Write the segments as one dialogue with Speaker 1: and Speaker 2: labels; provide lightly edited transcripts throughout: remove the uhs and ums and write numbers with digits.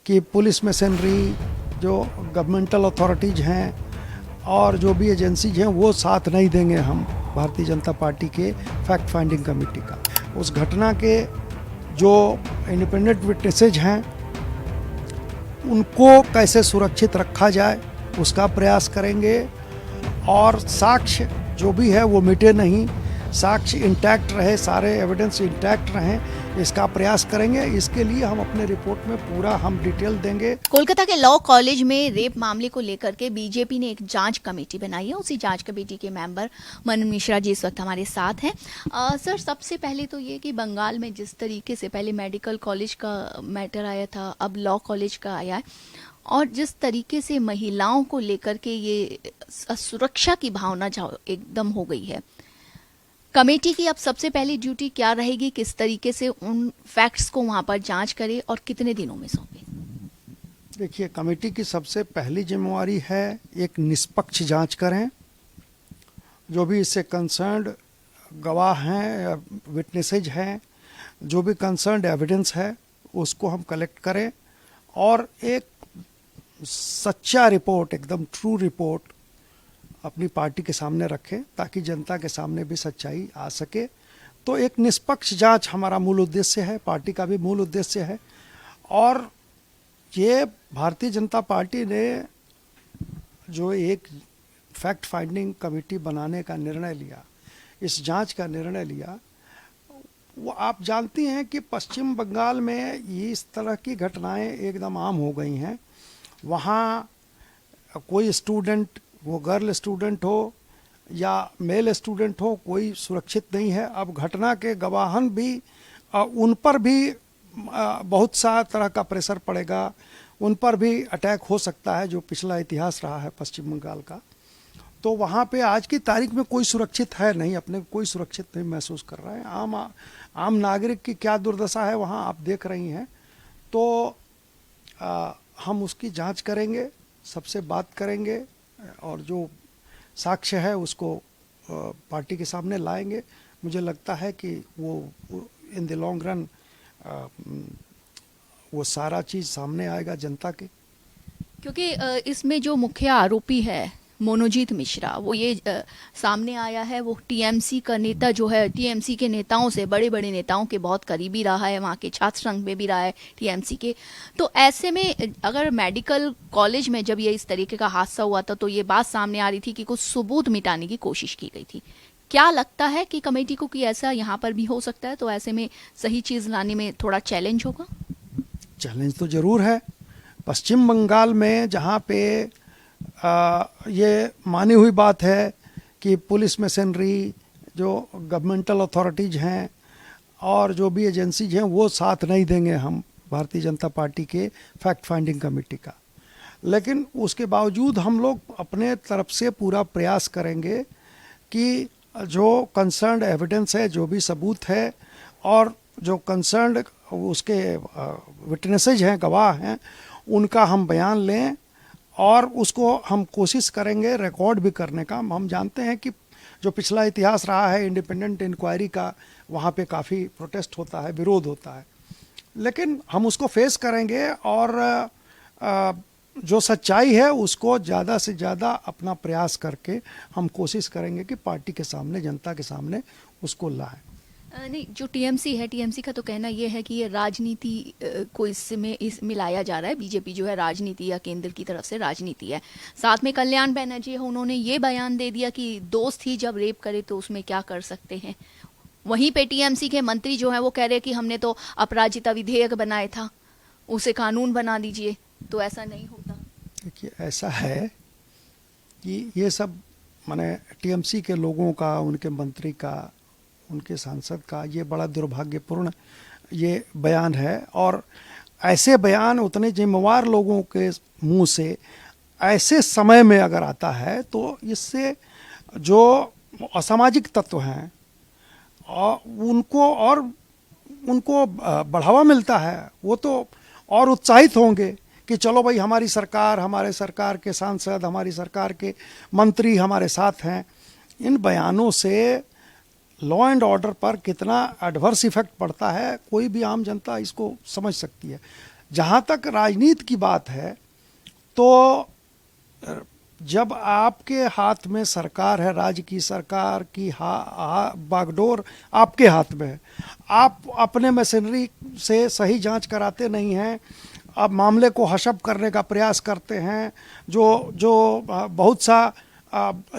Speaker 1: कि police machinery, जो governmental authorities हैं और जो भी एजेंसीज हैं वो साथ नहीं देंगे हम भारतीय जनता पार्टी के फैक्ट फाइंडिंग कमेटी का। उस घटना के जो इंडिपेंडेंट विटनेसेज हैं उनको कैसे सुरक्षित रखा जाए उसका प्रयास करेंगे, और साक्ष्य जो भी है वो मिटे नहीं, साक्ष्य इंटैक्ट रहे, सारे एविडेंस इंटैक्ट रहें, इसका प्रयास करेंगे। इसके लिए हम अपने रिपोर्ट में पूरा हम डिटेल देंगे।
Speaker 2: कोलकाता के लॉ कॉलेज में रेप मामले को लेकर के बीजेपी ने एक जांच कमेटी बनाई है। उसी जांच कमेटी के मेंबर मनन मिश्रा जी इस वक्त हमारे साथ हैं। सर, सबसे पहले तो ये कि बंगाल में जिस तरीके से पहले मेडिकल कॉलेज का मैटर आया था, अब लॉ कॉलेज का आया है, और जिस तरीके से महिलाओं को लेकर के ये सुरक्षा की भावना एकदम हो गई है, कमेटी की अब सबसे पहली ड्यूटी क्या रहेगी? किस तरीके से उन फैक्ट्स को वहां पर जांच करे और कितने दिनों में सौंपे?
Speaker 1: देखिए, कमेटी की सबसे पहली जिम्मेवारी है एक निष्पक्ष जांच करें। जो भी इससे कंसर्न्ड गवाह हैं, विटनेसेज हैं, जो भी कंसर्न्ड एविडेंस है उसको हम कलेक्ट करें और एक सच्चा रिपोर्ट, एकदम ट्रू रिपोर्ट अपनी पार्टी के सामने रखें ताकि जनता के सामने भी सच्चाई आ सके। तो एक निष्पक्ष जांच हमारा मूल उद्देश्य है, पार्टी का भी मूल उद्देश्य है। और ये भारतीय जनता पार्टी ने जो एक फैक्ट फाइंडिंग कमेटी बनाने का निर्णय लिया, इस जांच का निर्णय लिया, वो आप जानती हैं कि पश्चिम बंगाल में इस तरह की घटनाएं एकदम आम हो गई हैं। वहाँ कोई स्टूडेंट, वो गर्ल स्टूडेंट हो या मेल स्टूडेंट हो, कोई सुरक्षित नहीं है। अब घटना के गवाहन भी, उन पर भी बहुत सा तरह का प्रेशर पड़ेगा, उन पर भी अटैक हो सकता है, जो पिछला इतिहास रहा है पश्चिम बंगाल का। तो वहाँ पे आज की तारीख में कोई सुरक्षित है नहीं, अपने कोई सुरक्षित नहीं महसूस कर रहा है। आम नागरिक की क्या दुर्दशा है वहाँ आप देख रही हैं। तो हम उसकी जांच करेंगे, सबसे बात करेंगे और जो साक्ष्य है उसको पार्टी के सामने लाएंगे। मुझे लगता है कि वो इन द लॉन्ग रन वो सारा चीज़ सामने आएगा जनता के।
Speaker 2: क्योंकि इसमें जो मुख्य आरोपी है मोनोजीत मिश्रा, वो ये सामने आया है, वो टीएमसी का नेता जो है, टीएमसी के नेताओं से, बड़े बड़े नेताओं के बहुत करीबी रहा है, वहाँ के छात्र संघ में भी रहा है टीएमसी के। तो ऐसे में अगर मेडिकल कॉलेज में जब ये इस तरीके का हादसा हुआ था तो ये बात सामने आ रही थी कि कुछ सबूत मिटाने की कोशिश की गई थी। क्या लगता है कि कमेटी को कि ऐसा यहाँ पर भी हो सकता है? तो ऐसे में सही चीज़ लाने में थोड़ा चैलेंज होगा।
Speaker 1: चैलेंज तो ज़रूर है। पश्चिम बंगाल में जहाँ पे ये मानी हुई बात है कि पुलिस मशीनरी, जो गवर्नमेंटल अथॉरिटीज़ हैं और जो भी एजेंसीज हैं वो साथ नहीं देंगे हम भारतीय जनता पार्टी के फैक्ट फाइंडिंग कमेटी का। लेकिन उसके बावजूद हम लोग अपने तरफ से पूरा प्रयास करेंगे कि जो कंसर्न्ड एविडेंस है, जो भी सबूत है और जो कंसर्न्ड उसके विटनेसेज हैं, गवाह हैं, उनका हम बयान लें और उसको हम कोशिश करेंगे रिकॉर्ड भी करने का। हम जानते हैं कि जो पिछला इतिहास रहा है इंडिपेंडेंट इंक्वायरी का, वहाँ पे काफ़ी प्रोटेस्ट होता है, विरोध होता है, लेकिन हम उसको फेस करेंगे और जो सच्चाई है उसको ज़्यादा से ज़्यादा अपना प्रयास करके हम कोशिश करेंगे कि पार्टी के सामने, जनता के सामने उसको लाएं।
Speaker 2: नहीं, जो टीएमसी है, टीएमसी का तो कहना यह है कि ये राजनीति को इसमें मिलाया जा रहा है। बीजेपी जो है राजनीति या केंद्र की तरफ से राजनीति है। साथ में कल्याण बनर्जी है, उन्होंने ये बयान दे दिया कि दोस्त ही जब रेप करे तो उसमें क्या कर सकते हैं। वहीं पे टीएमसी के मंत्री जो है वो कह रहे हैं कि हमने तो अपराजिता विधेयक बनाया था, उसे कानून बना दीजिए। तो ऐसा नहीं होता।
Speaker 1: देखिए, ऐसा है कि ये सब माने टीएमसी के लोगों का, उनके मंत्री का, उनके सांसद का ये बड़ा दुर्भाग्यपूर्ण ये बयान है। और ऐसे बयान उतने जिम्मेवार लोगों के मुंह से ऐसे समय में अगर आता है तो इससे जो असामाजिक तत्व हैं और उनको बढ़ावा मिलता है। वो तो और उत्साहित होंगे कि चलो भाई, हमारी सरकार, हमारे सरकार के सांसद, हमारी सरकार के मंत्री हमारे साथ हैं। इन बयानों से लॉ एंड ऑर्डर पर कितना एडवर्स इफेक्ट पड़ता है कोई भी आम जनता इसको समझ सकती है। जहाँ तक राजनीति की बात है, तो जब आपके हाथ में सरकार है, राज्य की सरकार की बागडोर आपके हाथ में है, आप अपने मशीनरी से सही जांच कराते नहीं हैं, आप मामले को हशप करने का प्रयास करते हैं, जो बहुत सा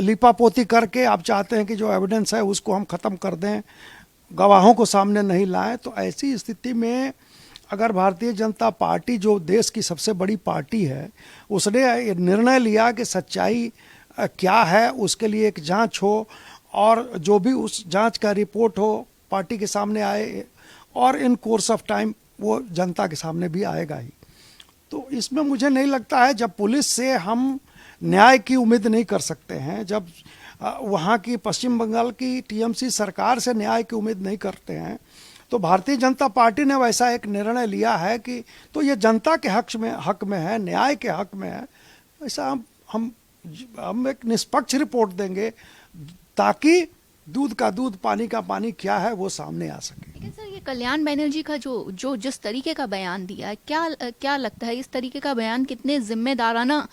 Speaker 1: लिपापोती करके आप चाहते हैं कि जो एविडेंस है उसको हम ख़त्म कर दें, गवाहों को सामने नहीं लाएं। तो ऐसी स्थिति में अगर भारतीय जनता पार्टी, जो देश की सबसे बड़ी पार्टी है, उसने ये निर्णय लिया कि सच्चाई क्या है उसके लिए एक जांच हो, और जो भी उस जांच का रिपोर्ट हो पार्टी के सामने आए, और इन कोर्स ऑफ टाइम वो जनता के सामने भी आएगा ही। तो इसमें मुझे नहीं लगता है, जब पुलिस से हम न्याय की उम्मीद नहीं कर सकते हैं, जब वहाँ की पश्चिम बंगाल की टीएमसी सरकार से न्याय की उम्मीद नहीं करते हैं, तो भारतीय जनता पार्टी ने वैसा एक निर्णय लिया है कि तो ये जनता के हक में है, न्याय के हक में है, ऐसा हम एक निष्पक्ष रिपोर्ट देंगे ताकि दूध का दूध, पानी का पानी क्या है वो सामने आ सके।
Speaker 2: लेकिन सर, ये कल्याण बैनर्जी का जो जिस तरीके का बयान दिया है, क्या लगता है इस तरीके का बयान कितने जिम्मेदाराना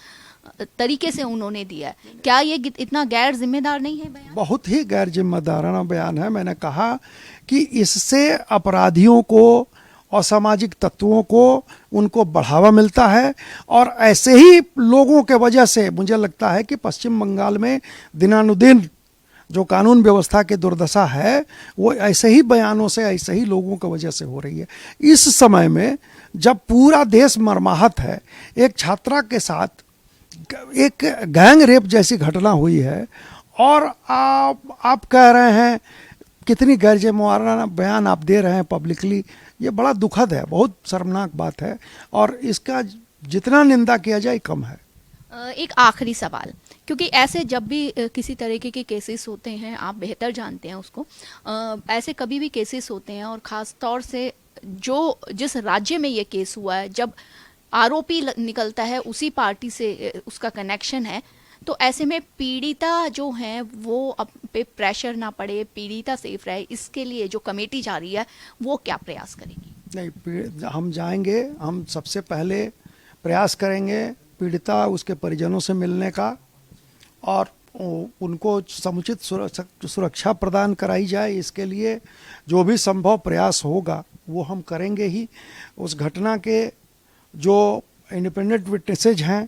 Speaker 2: तरीके से उन्होंने दिया है? क्या ये इतना गैर जिम्मेदार नहीं है बयान?
Speaker 1: बहुत ही गैर जिम्मेदाराना बयान है। मैंने कहा कि इससे अपराधियों को, असामाजिक तत्वों को, उनको बढ़ावा मिलता है, और ऐसे ही लोगों के वजह से मुझे लगता है कि पश्चिम बंगाल में दिनानुदिन जो कानून व्यवस्था की दुर्दशा है वो ऐसे ही बयानों से, ऐसे ही लोगों की वजह से हो रही है। इस समय में जब पूरा देश मर्माहत है, एक छात्रा के साथ एक गैंग रेप जैसी घटना हुई है, और आप कह रहे हैं, कितनी गैर जिम्मेदाराना बयान आप दे रहे हैं पब्लिकली, ये बड़ा दुखद है, बहुत शर्मनाक बात है, और इसका जितना निंदा किया जाए कम है।
Speaker 2: एक आखिरी सवाल, क्योंकि ऐसे जब भी किसी तरीके के केसेस होते हैं, आप बेहतर जानते हैं उसको, ऐसे कभी भी केसेस होते हैं, और ख़ास तौर से जिस राज्य में ये केस हुआ है, जब आरोपी निकलता है उसी पार्टी से उसका कनेक्शन है, तो ऐसे में पीड़िता जो है वो अब पे प्रेशर ना पड़े, पीड़िता सेफ रहे, इसके लिए जो कमेटी जा रही है वो क्या प्रयास करेगी?
Speaker 1: नहीं, हम जाएंगे, हम सबसे पहले प्रयास करेंगे पीड़िता, उसके परिजनों से मिलने का, और उनको समुचित सुरक्षा प्रदान कराई जाए। इसके लिए जो भी संभव प्रयास होगा वो हम करेंगे ही। उस घटना के जो इंडिपेंडेंट विटनेसेज हैं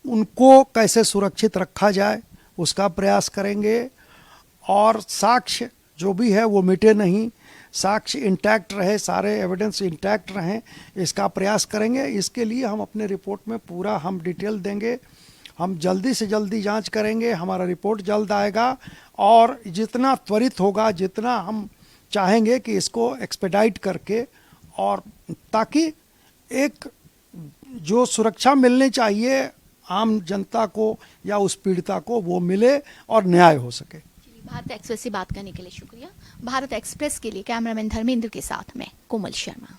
Speaker 1: उनको कैसे सुरक्षित रखा जाए उसका प्रयास करेंगे, और साक्ष्य जो भी है वो मिटे नहीं, साक्ष्य इंटैक्ट रहे, सारे एविडेंस इंटैक्ट रहें, इसका प्रयास करेंगे। इसके लिए हम अपने रिपोर्ट में पूरा हम डिटेल देंगे, हम जल्दी से जल्दी जांच करेंगे, हमारा रिपोर्ट जल्द आएगा, और जितना त्वरित होगा, जितना हम चाहेंगे कि इसको एक्सपेडाइट करके, और ताकि एक जो सुरक्षा मिलनी चाहिए आम जनता को या उस पीड़िता को वो मिले और न्याय हो सके।
Speaker 2: भारत एक्सप्रेस से बात करने के लिए शुक्रिया। भारत एक्सप्रेस के लिए कैमरामैन धर्मेंद्र के साथ में कोमल शर्मा।